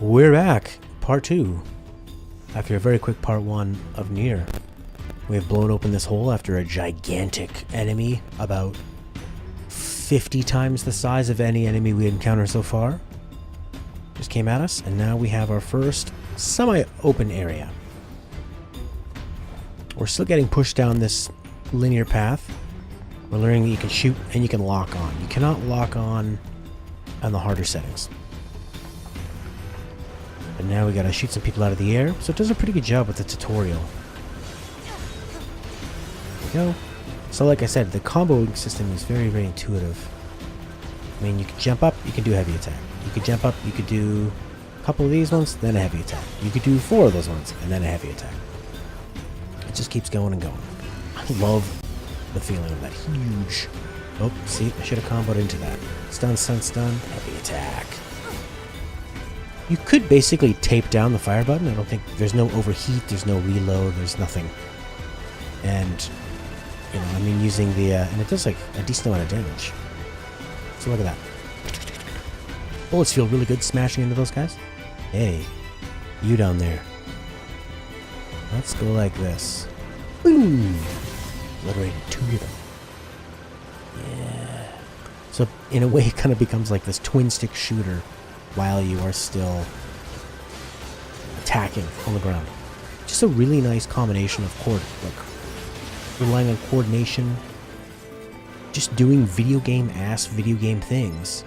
We're back, part 2. After a very quick part 1 of NieR. We have blown open this hole after a gigantic enemy, about 50 times the size of any enemy we encountered so far. Just came at us, and now we have our first semi-open area. We're still getting pushed down this linear path. We're learning that you can shoot and you can lock on. You cannot lock on the harder settings. But now we gotta shoot some people out of the air, so it does a pretty good job with the tutorial. There we go. So like I said, the comboing system is very, very intuitive. I mean, you can jump up, you can do heavy attack. You could jump up, you could do a couple of these ones, then a heavy attack. You could do 4 of those ones, and then a heavy attack. It just keeps going and going. I love the feeling of that huge... Oh, see, I should have comboed into that. Stun, stun, stun, heavy attack. You could basically tape down the fire button. I don't think... There's no overheat, there's no reload, there's nothing. And, you know, I mean, using the... and it does, like, a decent amount of damage. So look at that. Bullets feel really good smashing into those guys. Hey, you down there. Let's go like this. Boom! Obliterated 2 of them. Yeah. So, in a way, it kind of becomes like this twin-stick shooter while you are still attacking on the ground. Just a really nice combination of relying on coordination, just doing video game things,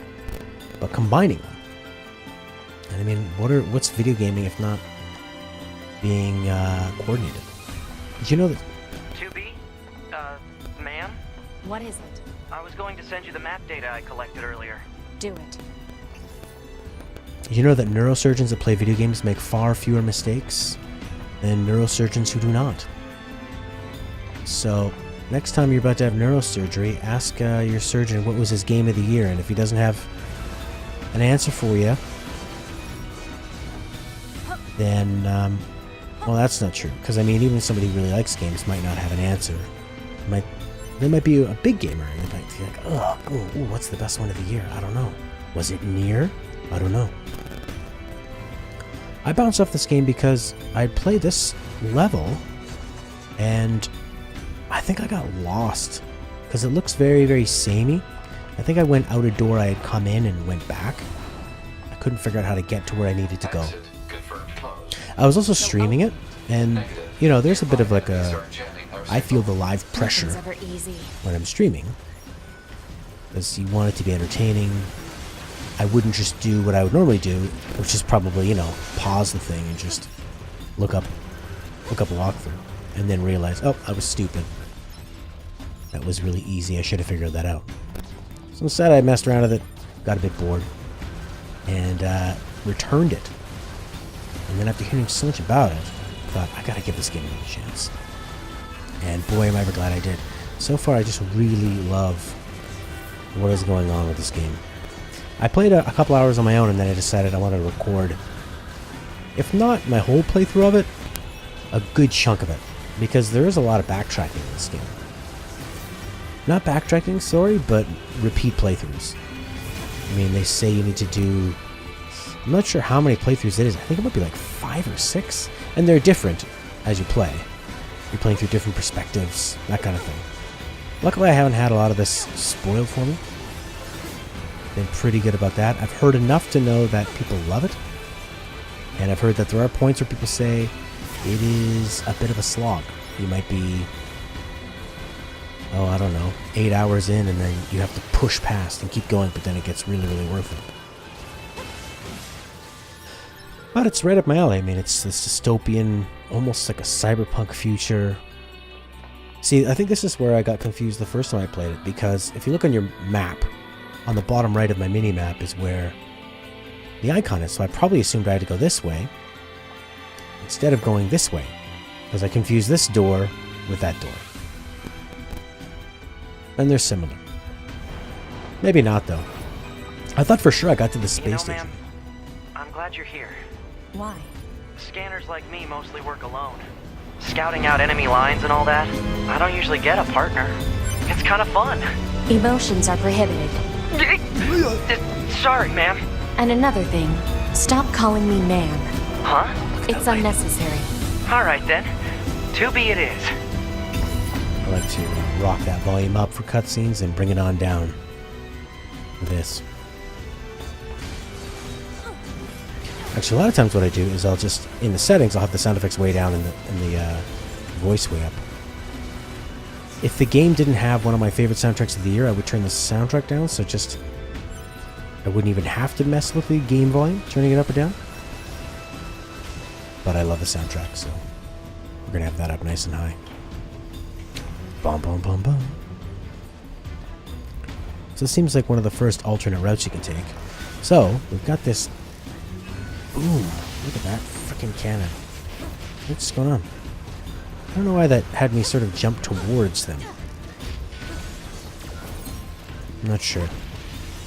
but combining them. And I mean, what's video gaming if not being coordinated? Did you know that? 2B? Ma'am? What is it? I was going to send you the map data I collected earlier. Do it. Did you know that neurosurgeons that play video games make far fewer mistakes than neurosurgeons who do not? So, next time you're about to have neurosurgery, ask your surgeon what was his game of the year, and if he doesn't have an answer for you, then, well, that's not true. Because, I mean, even somebody who really likes games might not have an answer. They might be a big gamer, and they might be like, oh, what's the best one of the year? I don't know. Was it NieR? I don't know. I bounced off this game because I'd played this level, and I think I got lost. Because it looks very, very samey. I think I went out a door I had come in and went back. I couldn't figure out how to get to where I needed to go. I was also streaming it, and, you know, there's a bit of like a... I feel the live pressure when I'm streaming. Because you want it to be entertaining. I wouldn't just do what I would normally do, which is probably, you know, pause the thing and just look up a walkthrough. And then realize, oh, I was stupid. That was really easy. I should have figured that out. So instead I messed around with it, got a bit bored, and returned it. And then after hearing so much about it, I thought, I gotta give this game another chance. And boy, am I ever glad I did. So far, I just really love what is going on with this game. I played a couple hours on my own, and then I decided I wanted to record, if not my whole playthrough of it, a good chunk of it. Because there is a lot of backtracking in this game. Not backtracking, sorry, but repeat playthroughs. I mean, they say you need to do... I'm not sure how many playthroughs it is. I think it might be like 5 or 6. And they're different as you play. You're playing through different perspectives, that kind of thing. Luckily, I haven't had a lot of this spoiled for me. Been pretty good about that. I've heard enough to know that people love it. And I've heard that there are points where people say it is a bit of a slog. You might be, oh, I don't know, 8 hours in, and then you have to push past and keep going, but then it gets really, really worth it. But it's right up my alley. I mean, it's this dystopian, almost like a cyberpunk future. See, I think this is where I got confused the first time I played it, because if you look on your map, on the bottom right of my mini-map is where the icon is, so I probably assumed I had to go this way, instead of going this way, because I confused this door with that door. And they're similar. Maybe not, though. I thought for sure I got to the space station. I'm glad you're here. Why? Scanners like me mostly work alone. Scouting out enemy lines and all that, I don't usually get a partner. It's kind of fun. Emotions are prohibited. Sorry, ma'am. And another thing, stop calling me ma'am. Huh? It's unnecessary. Alright then. To be it is. I like to rock that volume up for cutscenes and bring it on down for this. Actually, a lot of times what I do is I'll just, in the settings, I'll have the sound effects way down and the voice way up. If the game didn't have one of my favorite soundtracks of the year, I would turn the soundtrack down, so just I wouldn't even have to mess with the game volume, turning it up or down. But I love the soundtrack, so we're gonna have that up nice and high. Bum bum bum bum. So it seems like one of the first alternate routes you can take. So we've got this. Boom! Look at that freaking cannon. What's going on? I don't know why that had me sort of jump towards them. I'm not sure,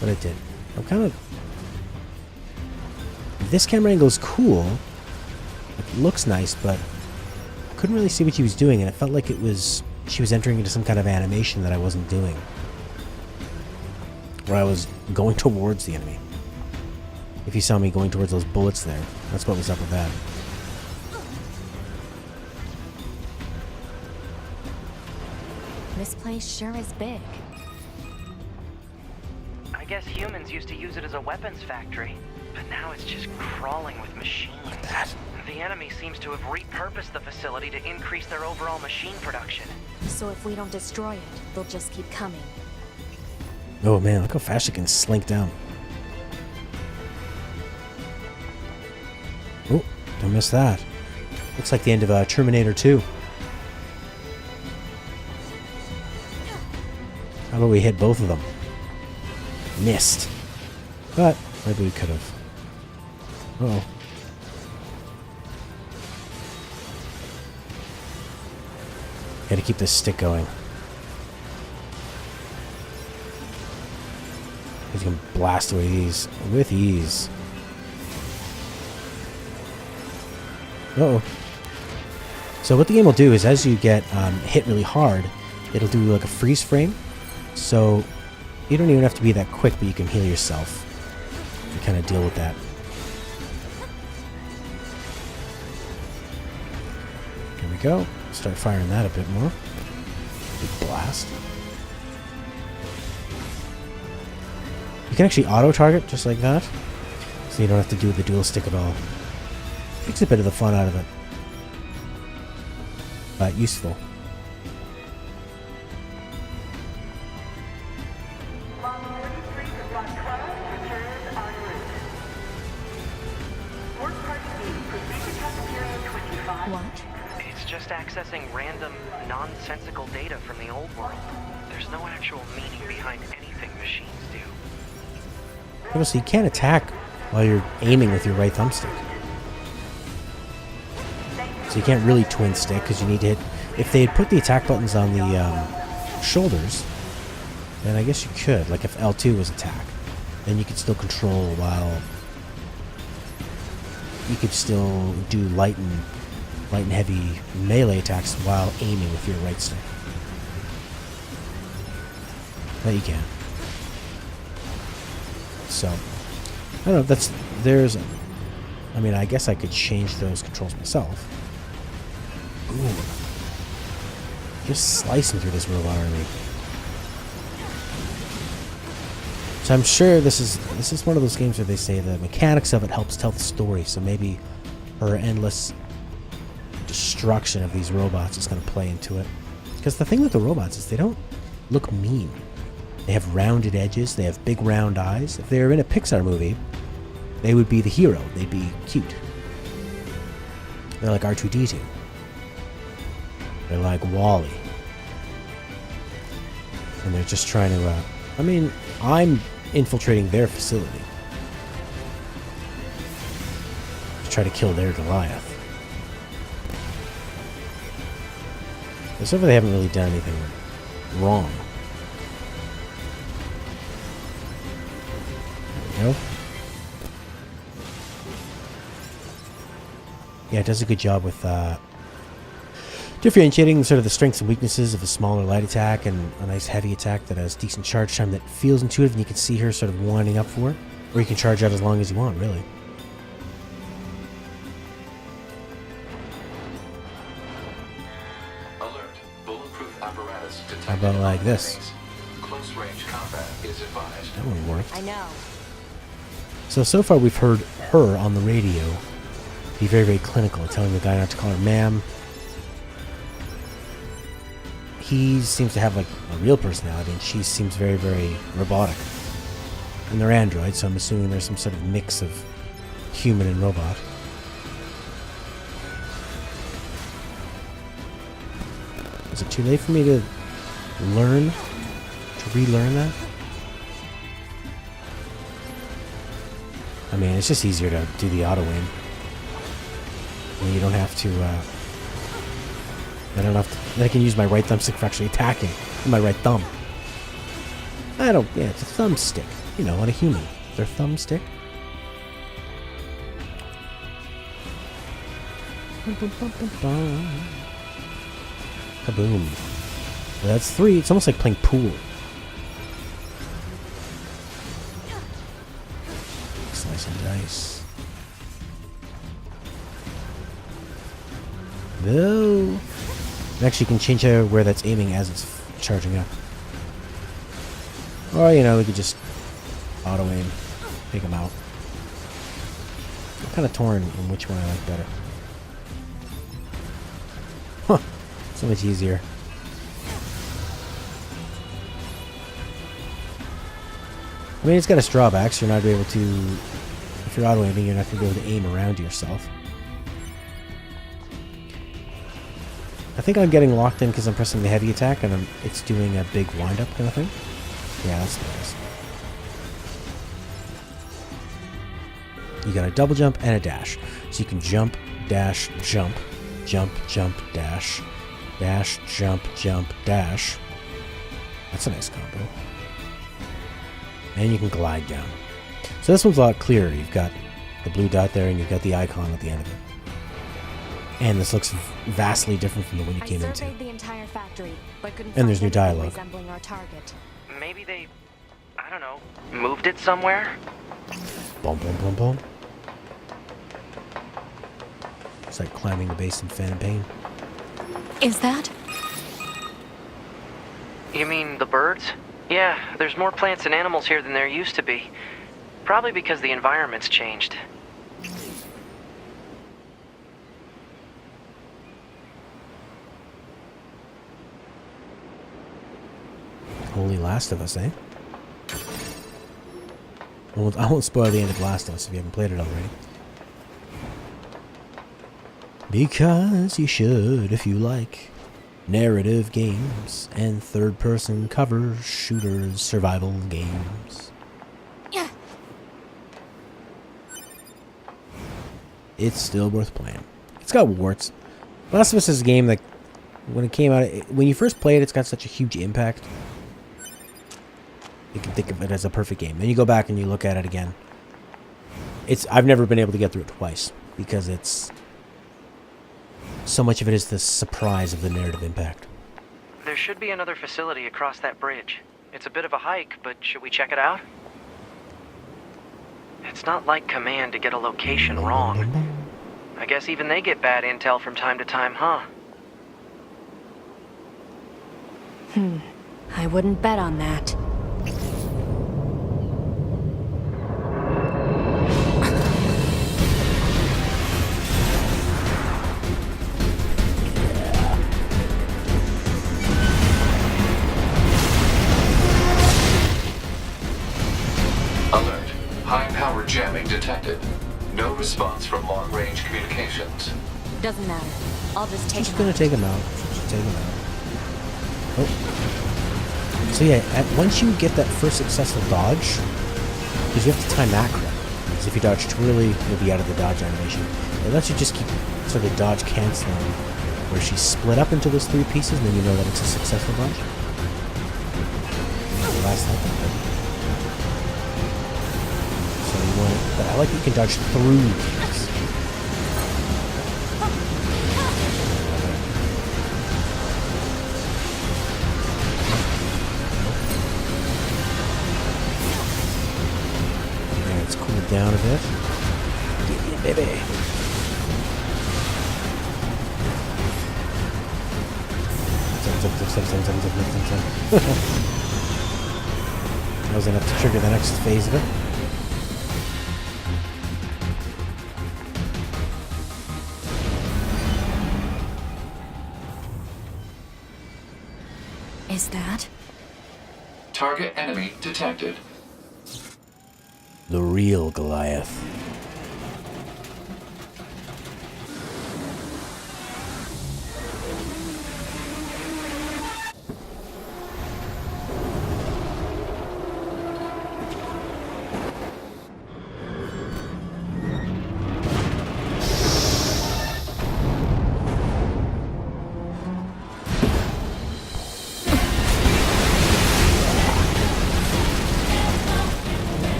but it did. I'm kind of... This camera angle is cool. It looks nice, but I couldn't really see what she was doing, and it felt like it was... She was entering into some kind of animation that I wasn't doing. Where I was going towards the enemy. If you saw me going towards those bullets there, that's what was up with that. This place sure is big. I guess humans used to use it as a weapons factory, but now it's just crawling with machines. The enemy seems to have repurposed the facility to increase their overall machine production. So if we don't destroy it, they'll just keep coming. Oh man, look how fast she can slink down. Oh, don't miss that. Looks like the end of Terminator 2. How about we hit both of them? Missed. But maybe we could have. Uh-oh. Gotta keep this stick going. You can blast away these with ease. Uh-oh. So what the game will do is as you get hit really hard, it'll do like a freeze frame. So you don't even have to be that quick, but you can heal yourself and kind of deal with that. Here we go. Start firing that a bit more. Big blast. You can actually auto-target just like that. So you don't have to do the dual stick at all. Takes a bit of the fun out of it. But useful. What? It's just accessing random, nonsensical data from the old world. There's no actual meaning behind anything machines do. So you can't attack while you're aiming with your right thumbstick. So you can't really twin stick because you need to hit... If they had put the attack buttons on the shoulders, then I guess you could. Like if L2 was attack, then you could still control while... You could still do light and heavy melee attacks while aiming with your right stick. But you can. So, I don't know if there's... I mean, I guess I could change those controls myself. Ooh. Just slicing through this robot army. So I'm sure this is one of those games where they say the mechanics of it helps tell the story, so maybe her endless destruction of these robots is going to play into it. Because the thing with the robots is they don't look mean. They have rounded edges, they have big round eyes. If they were in a Pixar movie, they would be the hero. They'd be cute. They're like R2-D2. They're like Wall-E. And they're just trying to, I mean, I'm infiltrating their facility to try to kill their Goliath. But so far they haven't really done anything wrong. There we go. Yeah, it does a good job with differentiating sort of the strengths and weaknesses of a smaller light attack and a nice heavy attack that has decent charge time that feels intuitive, and you can see her sort of winding up for it. Or you can charge out as long as you want, really. Alert. Bulletproof apparatus detected. How about like this? Close range combat is advised. That one worked. I know. So far we've heard her on the radio be very, very clinical, telling the guy not to call her ma'am. He seems to have like a real personality, and she seems very, very robotic. And they're androids, so I'm assuming there's some sort of mix of human and robot. Is it too late for me to relearn that? I mean, it's just easier to do the auto aim. And you don't have to, then I can use my right thumbstick for actually attacking with my right thumb. It's a thumbstick. You know, on a human. Their thumbstick. Kaboom. Well, that's 3. It's almost like playing pool. Slice and dice. No. Actually, you can change where that's aiming as it's charging up. Or, we could just auto aim, take them out. I'm kind of torn on which one I like better. Huh. So much easier. I mean, it's got its drawbacks. You're not able to... If you're auto aiming, you're not going to be able to aim around yourself. I think I'm getting locked in because I'm pressing the heavy attack and it's doing a big wind-up kind of thing. Yeah, that's nice. You got a double jump and a dash. So you can jump, dash, jump, jump, jump, dash, dash, jump, jump, dash. That's a nice combo. And you can glide down. So this one's a lot clearer. You've got the blue dot there and you've got the icon at the end of it. And this looks vastly different from the one you came into. The entire factory, but couldn't And there's find new anything dialogue. resembling our target. Maybe they, I don't know, moved it somewhere? Boom, boom, boom, boom. It's like climbing the base in Phantom Pain. Is that? You mean the birds? Yeah, there's more plants and animals here than there used to be. Probably because the environment's changed. Holy Last of Us, eh? I won't spoil the end of Last of Us if you haven't played it already. Because you should if you like narrative games and third-person cover shooters survival games. Yeah. It's still worth playing. It's got warts. Last of Us is a game that, when it came out, when you first play it, it's got such a huge impact. You can think of it as a perfect game. Then you go back and you look at it again. I've never been able to get through it twice because it's so much of it is the surprise of the narrative impact. There should be another facility across that bridge. It's a bit of a hike, but should we check it out? It's not like Command to get a location wrong. I guess even they get bad intel from time to time, huh? I wouldn't bet on that. Alert. High-power jamming detected. No response from long-range communications. Doesn't matter. I'll just take Just him gonna out. take him out. Just take him out. Oh. So yeah, once you get that first successful dodge, because you have to time that correctly. Because if you dodge too early, you'll be out of the dodge animation. It lets you just keep sort of dodge canceling, where she's split up into those 3 pieces, and then you know that it's a successful dodge. The last time that good. So you want it, but I like that you can dodge through things. Baby. That was enough to trigger the next phase of it. Is that? Target enemy detected. The real Goliath.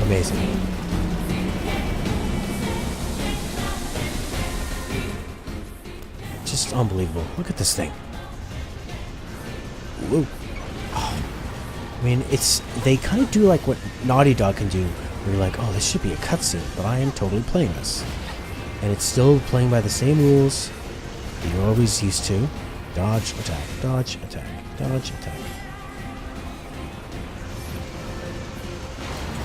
Amazing. Just unbelievable. Look at this thing. Whoa. Oh. I mean, they kind of do like what Naughty Dog can do, where you're like, oh, this should be a cutscene, but I am totally playing this. And it's still playing by the same rules that you're always used to. Dodge, attack, dodge, attack, dodge, attack.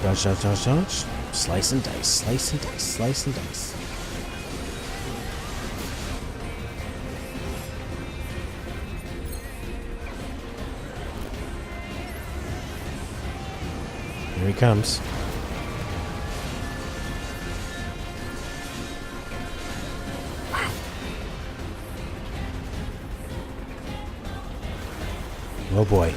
Dodge, dodge, dodge, dodge. Slice and dice, slice and dice, slice and dice. Here he comes. Oh boy.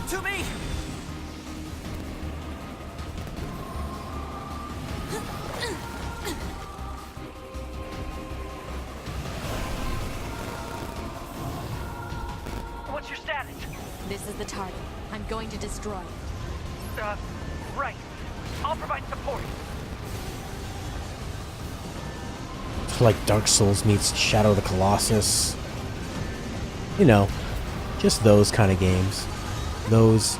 To me! What's your status? This is the target. I'm going to destroy it. Right. I'll provide support. It's like Dark Souls meets Shadow of the Colossus. You know, just those kind of games. Those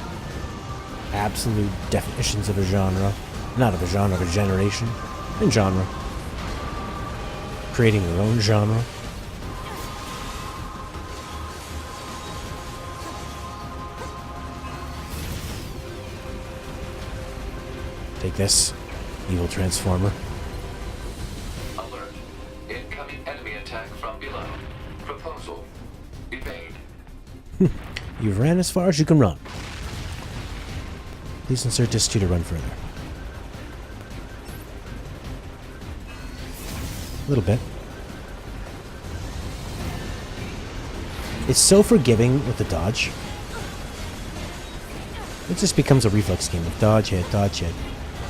absolute definitions of a genre. Not of a genre, of a generation. And genre. Creating their own genre. Take this, evil transformer. Alert. Incoming enemy attack from below. Proposal. Evade. You've ran as far as you can run. Please insert disc 2 to run further. A little bit. It's so forgiving with the dodge. It just becomes a reflex game of dodge, hit,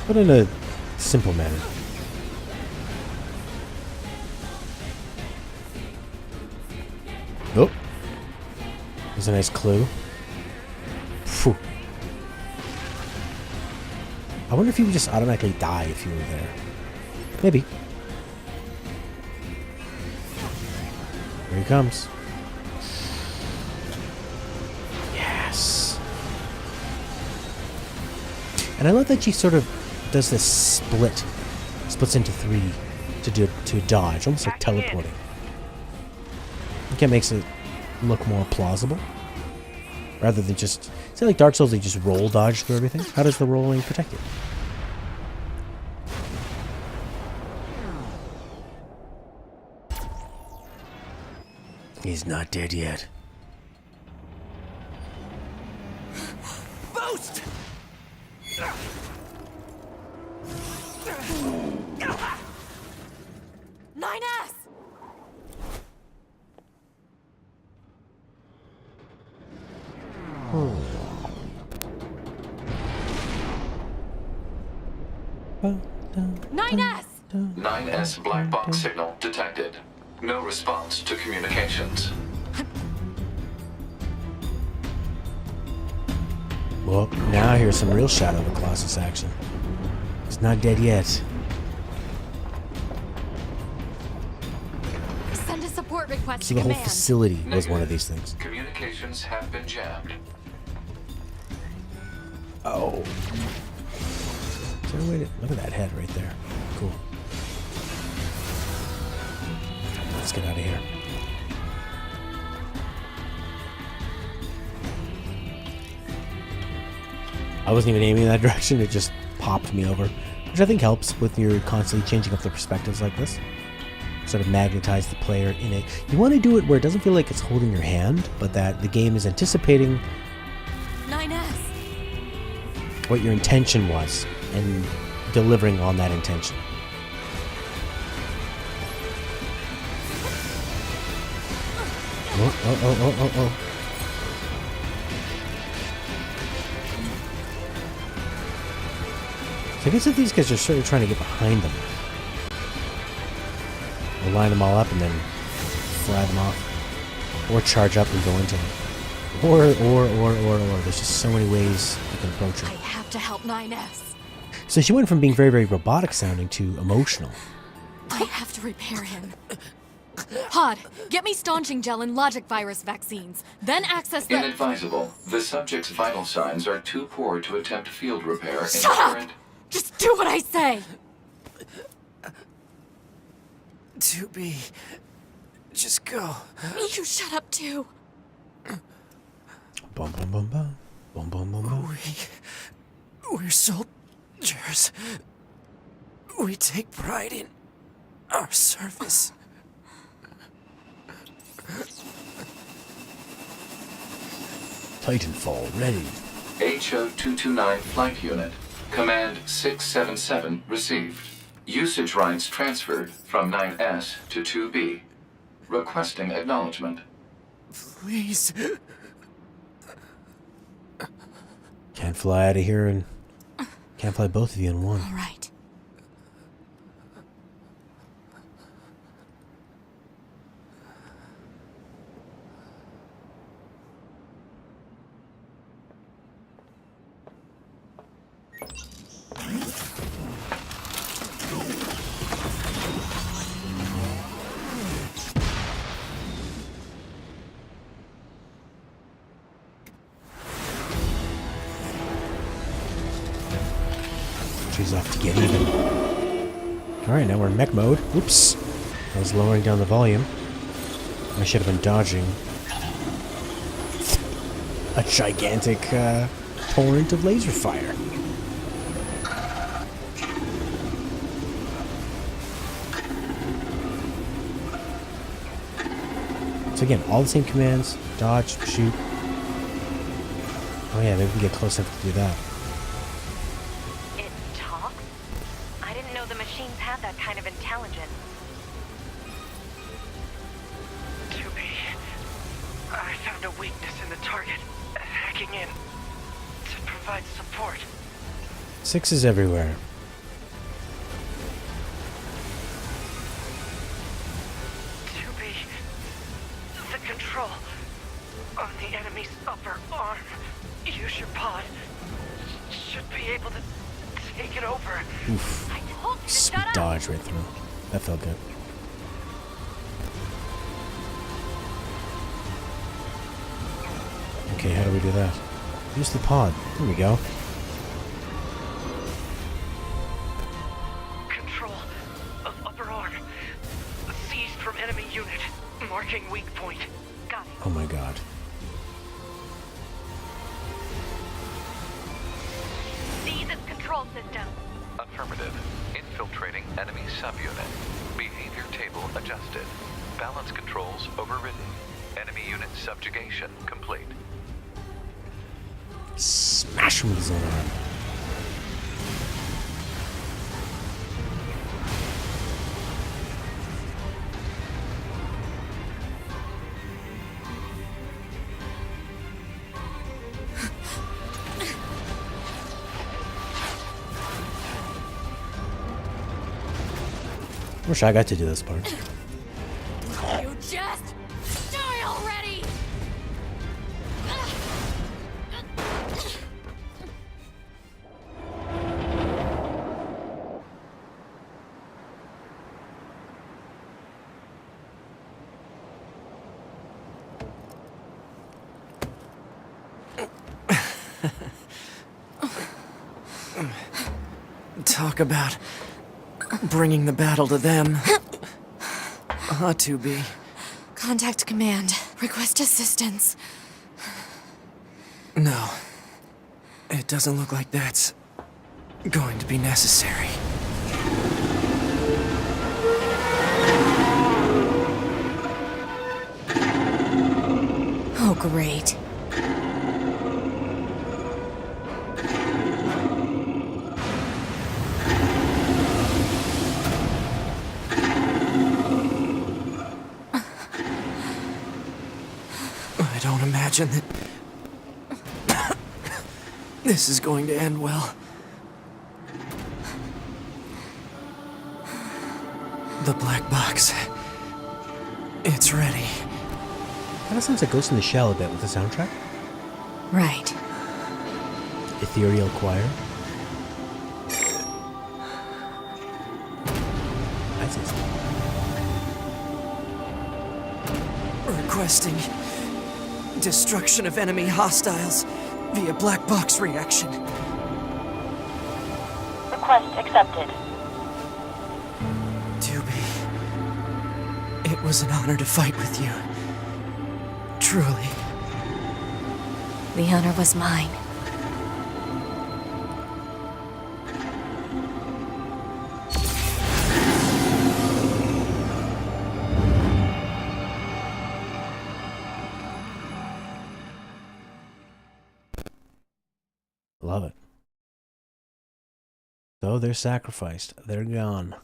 but in a simple manner. Oh. There's a nice clue. Phew. I wonder if you would just automatically die if you were there. Maybe. Here he comes. Yes. And I love that she sort of does this splits into 3 to dodge, almost like teleporting. I think it makes it look more plausible, rather than just say like Dark Souls, they just roll dodge through everything. How does the rolling protect it? He's not dead yet. Boost! 9S! Nine S! 9S black box signal detected. No response to communications. Well, now here's some real Shadow of the Colossus action. He's not dead yet. Send a support request So to the whole command. facility was one of Negative. these things. Communications have been jammed. Oh. Is there a way to... Look at that head right there. Cool. Let's get out of here. I wasn't even aiming in that direction. It just popped me over. Which I think helps with your constantly changing up the perspectives like this. Sort of magnetize the player in it. You want to do it where it doesn't feel like it's holding your hand, but that the game is anticipating 9S. what your intention was and delivering on that intention. Oh. So I guess if these guys are sort of trying to get behind them, we'll line them all up and then fly them off. Or charge up and go into them. Or. There's just so many ways you can approach I her. have to help 9S. So she went from being very, very robotic sounding to emotional. I have to repair him. Pod, get me staunching gel and logic virus vaccines. Then access the... Inadvisable. The subject's vital signs are too poor to attempt field repair in Shut up! current... Just do what I say! 2B. Just go. You shut up too. Bum bum bum bum. Bum bum bum bum. We're soldiers. We take pride in our service. Titanfall ready. HO-229 Flight Unit. Command 677 received. Usage rights transferred from 9S to 2B. Requesting acknowledgement. Please. Can't fly out of here and can't fly both of you in one. All right. She's off to get even. Alright, now we're in mech mode. Oops. I was lowering down the volume. I should have been dodging a gigantic torrent of laser fire. So again, all the same commands. Dodge, shoot. Oh yeah, maybe we can get close enough to do that. It talks? I didn't know the machines had that kind of intelligence. 2B, I found a weakness in the target. Hacking in to provide support. 6 is everywhere. The control on the enemy's upper arm. Use your pod. Should be able to take it over. Oof. I told you to Sweet shut up! dodge right through. That felt good. Okay, how do we do that? Use the pod. There we go. Control of upper arm. Seized from enemy unit. Marking weak point. Got it. Oh my god. Seize its control system. Affirmative. Infiltrating enemy subunit. Behavior table adjusted. Balance controls overridden. Enemy unit subjugation complete. Smash him with his own arm. Wish I got to do this part. You just die already! Talk about bringing the battle to them. Ought to be. Contact command. Request assistance. No. It doesn't look like that's going to be necessary. Oh, great. I don't imagine that this is going to end well. The black box. It's ready. Kind of sounds like Ghost in the Shell a bit with the soundtrack. Right. Ethereal choir. That's it. Requesting destruction of enemy hostiles via black box reaction. Request accepted. Doobie, it was an honor to fight with you. Truly. The honor was mine. Love it. So they're sacrificed. They're gone.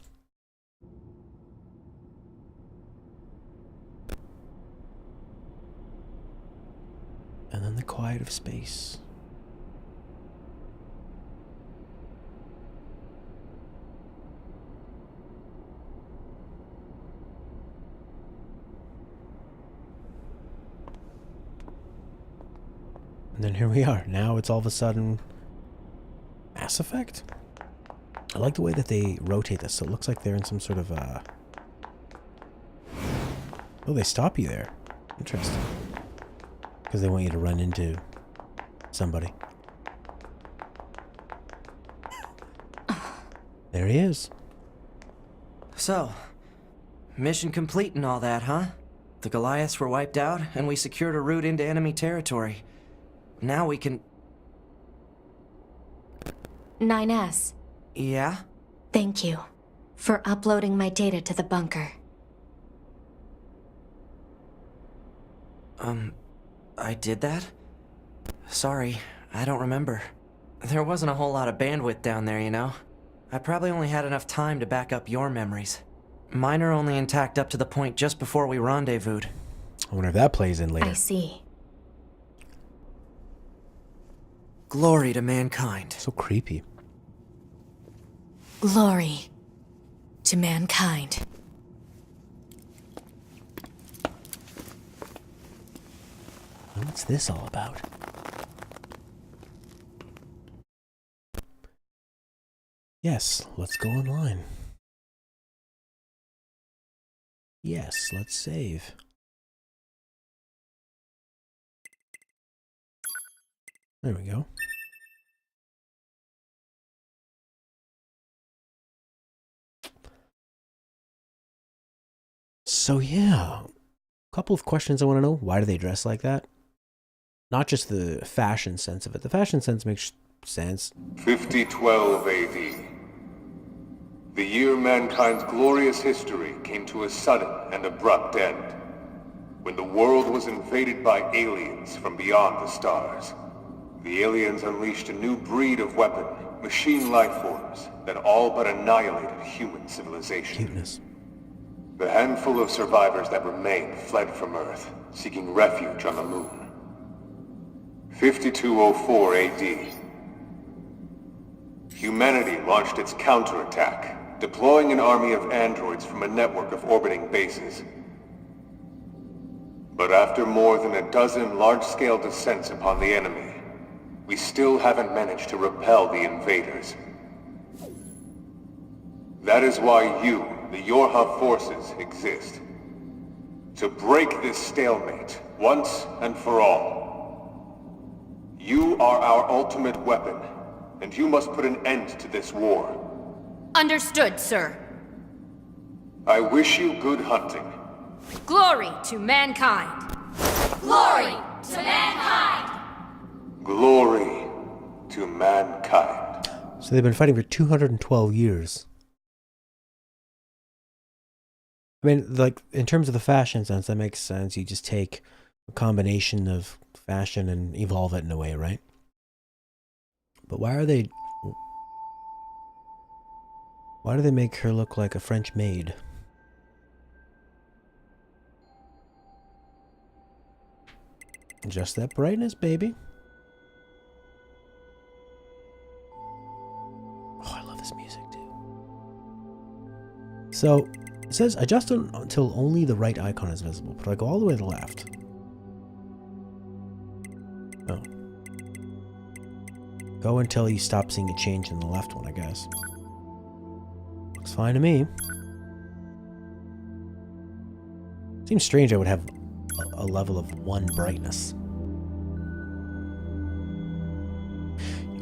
And then the quiet of space. And then here we are. Now it's all of a sudden Mass Effect? I like the way that they rotate this, so it looks like they're in some sort of oh, they stop you there. Interesting. Because they want you to run into somebody. There he is. So, mission complete and all that, huh? The Goliaths were wiped out, and we secured a route into enemy territory. Now we can... 9S, Yeah? thank you for uploading my data to the bunker. I did that? Sorry, I don't remember. There wasn't a whole lot of bandwidth down there, you know? I probably only had enough time to back up your memories. Mine are only intact up to the point just before we rendezvoused. I wonder if that plays in later. I see. Glory to mankind. So creepy. Glory to mankind. What's this all about? Yes, let's go online. Yes, let's save. There we go. So yeah, a couple of questions I want to know. Why do they dress like that? Not just the fashion sense of it. The fashion sense makes sense. 5012 AD. The year mankind's glorious history came to a sudden and abrupt end, when the world was invaded by aliens from beyond the stars. The aliens unleashed a new breed of weapon, machine life forms, that all but annihilated human civilization. Cuteness. The handful of survivors that remained fled from Earth, seeking refuge on the moon. 5204 AD. Humanity launched its counterattack, deploying an army of androids from a network of orbiting bases. But after more than a dozen large-scale descents upon the enemy, we still haven't managed to repel the invaders. That is why you, the Yorha forces, exist. To break this stalemate, once and for all. You are our ultimate weapon, and you must put an end to this war. Understood, sir. I wish you good hunting. Glory to mankind. Glory to mankind. Glory to mankind. So they've been fighting for 212 years. I mean, like, in terms of the fashion sense, that makes sense. You just take a combination of fashion and evolve it in a way, right? But why do they make her look like a French maid? Just that brightness, baby. Oh, I love this music too. So, it says adjust until only the right icon is visible, but I go all the way to the left. Oh. Go until you stop seeing a change in the left one, I guess. Looks fine to me. Seems strange I would have a level of 1 brightness.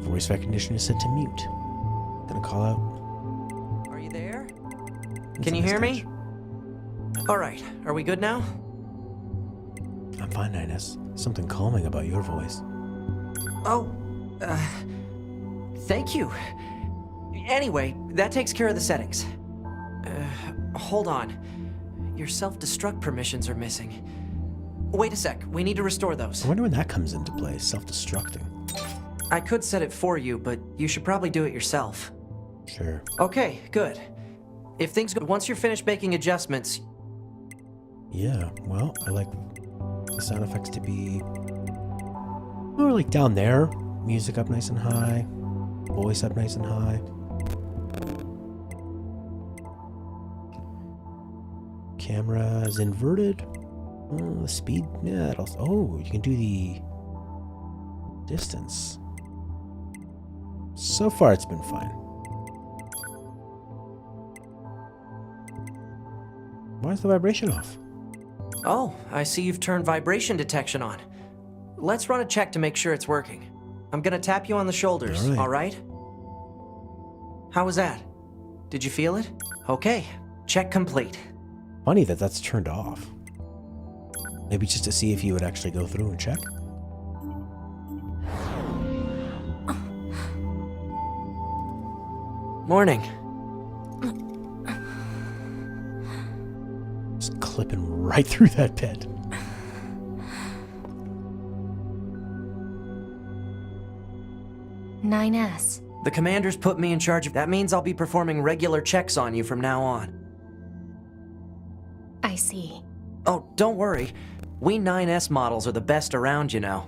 Voice recognition is set to mute. Gonna call out. Are you there? Can you hear me? Alright, are we good now? I'm fine, Ines. Something calming about your voice. Oh, thank you. Anyway, that takes care of the settings. Hold on. Your self-destruct permissions are missing. Wait a sec, we need to restore those. I wonder when that comes into play, self-destructing. I could set it for you, but you should probably do it yourself. Sure. Okay, good. If things go, once you're finished making adjustments... Yeah, well, I like the sound effects to be more like down there. Music up nice and high. Voice up nice and high. Camera is inverted. The speed, yeah, that also, oh, you can do the distance. So far, it's been fine. Why is the vibration off? Oh, I see you've turned vibration detection on. Let's run a check to make sure it's working. I'm gonna tap you on the shoulders, all right? How was that? Did you feel it? Okay, check complete. Funny that that's turned off. Maybe just to see if you would actually go through and check. Morning. Just clipping right through that bed. NieR. The commander's put me in charge of... That means I'll be performing regular checks on you from now on. I see. Oh, don't worry. We NieR models are the best around, you know.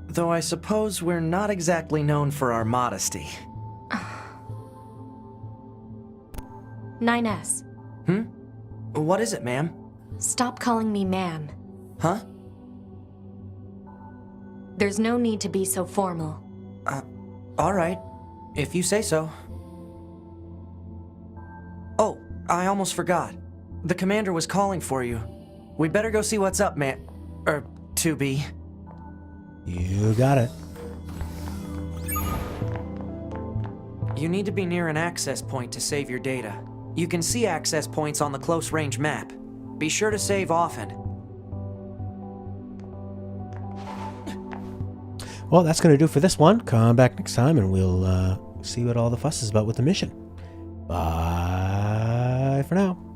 Though I suppose we're not exactly known for our modesty. NieR. What is it, ma'am? Stop calling me ma'am. Huh? There's no need to be so formal. All right. If you say so. Oh, I almost forgot. The commander was calling for you. We'd better go see what's up, man. 2B. You got it. You need to be near an access point to save your data. You can see access points on the close-range map. Be sure to save often. Well, that's going to do for this one. Come back next time and we'll see what all the fuss is about with the mission. Bye for now.